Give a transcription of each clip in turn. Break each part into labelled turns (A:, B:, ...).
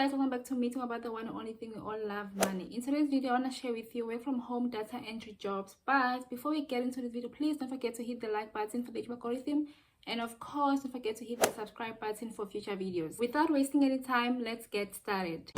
A: guys, welcome back to me talking about the one and only thing we all love, money. In today's video, I want to share with you work from home data entry jobs. But before we get into this video, please don't forget to hit the like button for the YouTube algorithm, and of course don't forget to hit the subscribe button for future videos. Without wasting any time, let's get started.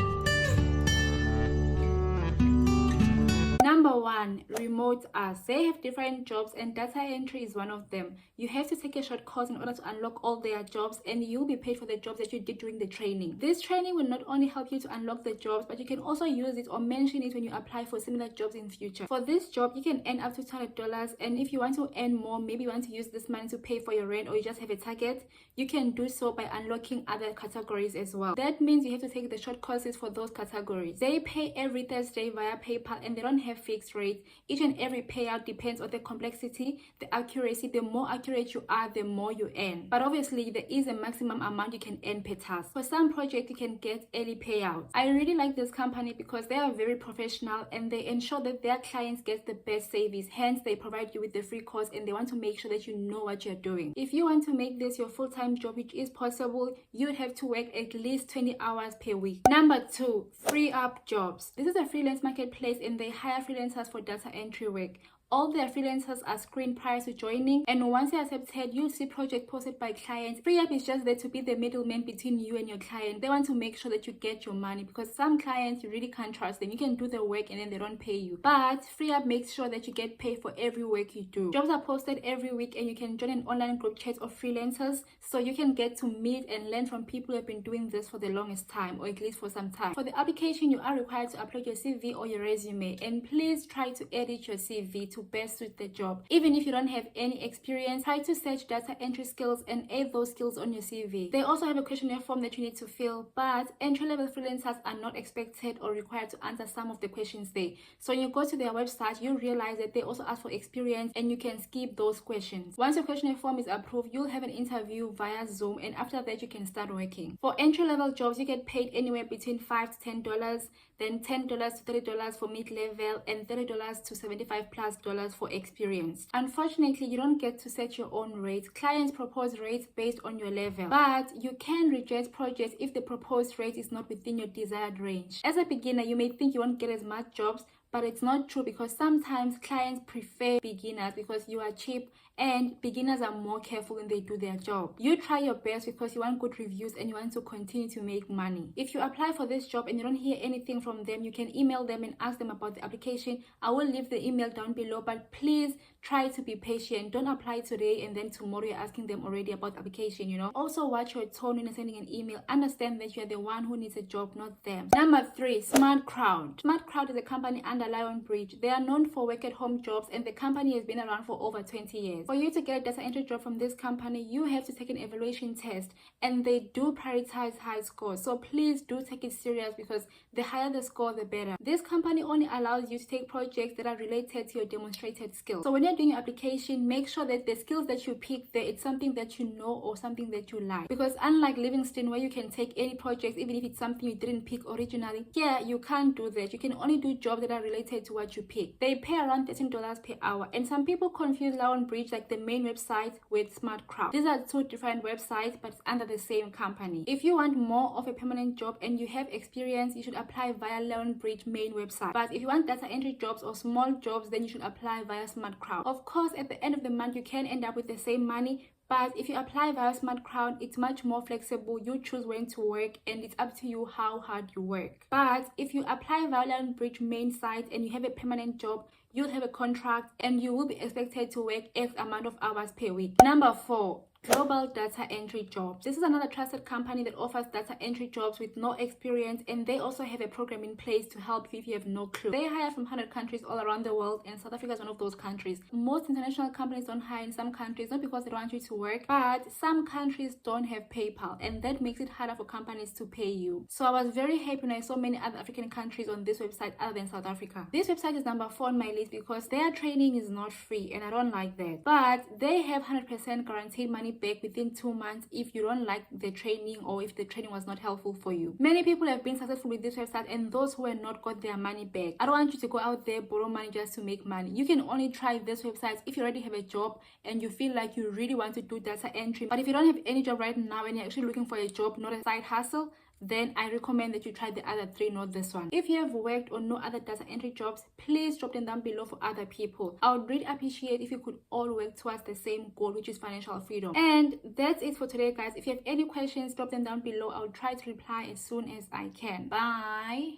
A: Number 1, remote us. They have different jobs and data entry is one of them. You have to take a short course in order to unlock all their jobs, and you'll be paid for the jobs that you did during the training. This training will not only help you to unlock the jobs, but you can also use it or mention it when you apply for similar jobs in future. For this job, you can earn up to $200, and if you want to earn more, maybe you want to use this money to pay for your rent, or you just have a target, you can do so by unlocking other categories as well. That means you have to take the short courses for those categories. They pay every Thursday via PayPal, and they don't have fixed rate. Each and every payout depends on the complexity, the accuracy. The more accurate you are, the more you earn. But obviously, there is a maximum amount you can earn per task. For some projects, you can get early payouts. I really like this company because they are very professional and they ensure that their clients get the best service. Hence, they provide you with the free course and they want to make sure that you know what you're doing. If you want to make this your full-time job, which is possible, you would have to work at least 20 hours per week. Number 2, FreeUp jobs. This is a freelance marketplace and they hire freelancers for data entry work. All their freelancers are screened prior to joining, and once you're accepted, you'll see projects posted by clients. FreeUp is just there to be the middleman between you and your client. They want to make sure that you get your money because some clients, you really can't trust them. You can do the work and then they don't pay you. But FreeUp makes sure that you get paid for every work you do. Jobs are posted every week and you can join an online group chat of freelancers so you can get to meet and learn from people who have been doing this for the longest time, or at least for some time. For the application, you are required to upload your CV or your resume, and please try to edit your CV to best suit the job. Even if you don't have any experience, try to search data entry skills and add those skills on your CV. They also have a questionnaire form that you need to fill, but entry-level freelancers are not expected or required to answer some of the questions there. So when you go to their website, you realize that they also ask for experience and you can skip those questions. Once your questionnaire form is approved, you'll have an interview via Zoom, and after that you can start working. For entry-level jobs, you get paid anywhere between $5 to $10, then $10 to $30 for mid-level, and $30 to $75+ for experience. Unfortunately, you don't get to set your own rates. Clients propose rates based on your level, but you can reject projects if the proposed rate is not within your desired range. As a beginner, you may think you won't get as much jobs, but it's not true because sometimes clients prefer beginners because you are cheap and beginners are more careful when they do their job. You try your best because you want good reviews and you want to continue to make money. If you apply for this job and you don't hear anything from them, you can email them and ask them about the application. I will leave the email down below, but please try to be patient. Don't apply today and then tomorrow you're asking them already about the application, you know. Also watch your tone when you're sending an email. Understand that you're the one who needs a job, not them. Number 3, SmartCrowd. SmartCrowd is a company under Lionbridge. They are known for work at home jobs and the company has been around for over 20 years. For you to get a data entry job from this company, you have to take an evaluation test, and they do prioritize high scores. So please do take it serious because the higher the score, the better. This company only allows you to take projects that are related to your demonstrated skills. So when you're doing your application, make sure that the skills that you pick there, it's something that you know or something that you like. Because unlike Livingston, where you can take any projects, even if it's something you didn't pick originally, here you can't do that. You can only do jobs that are related to what you pick. They pay around $13 per hour, and some people confuse Lionbridge, like the main website, with SmartCrowd. These are two different websites, but it's under the same company. If you want more of a permanent job and you have experience, you should apply via Lionbridge main website. But if you want data entry jobs or small jobs, then you should apply via SmartCrowd. Of course, at the end of the month, you can end up with the same money, but if you apply via SmartCrowd, it's much more flexible. You choose when to work and it's up to you how hard you work. But if you apply via Lionbridge main site and you have a permanent job, you'll have a contract and you will be expected to work X amount of hours per week. Number 4, global data entry jobs. This is another trusted company that offers data entry jobs with no experience, and they also have a program in place to help you if you have no clue. They hire from 100 countries all around the world, and South Africa is one of those countries. Most international companies don't hire in some countries, not because they don't want you to work, but some countries don't have PayPal, and that makes it harder for companies to pay you. So I was very happy when I saw many other African countries on this website other than South Africa. This website is number 4 on my list because their training is not free, and I don't like that. But they have 100% guaranteed money back within 2 months if you don't like the training or if the training was not helpful for you. Many people have been successful with this website, and those who have not got their money back. I don't want you to go out there borrow money just to make money. You can only try this website if you already have a job and you feel like you really want to do data entry. But if you don't have any job right now and you're actually looking for a job, not a side hustle, then I recommend that you try the other 3, not this one. If you have worked on no other data entry jobs, please drop them down below for other people. I would really appreciate if you could all work towards the same goal, which is financial freedom. And that's it for today, guys. If you have any questions, drop them down below. I'll try to reply as soon as I can. Bye.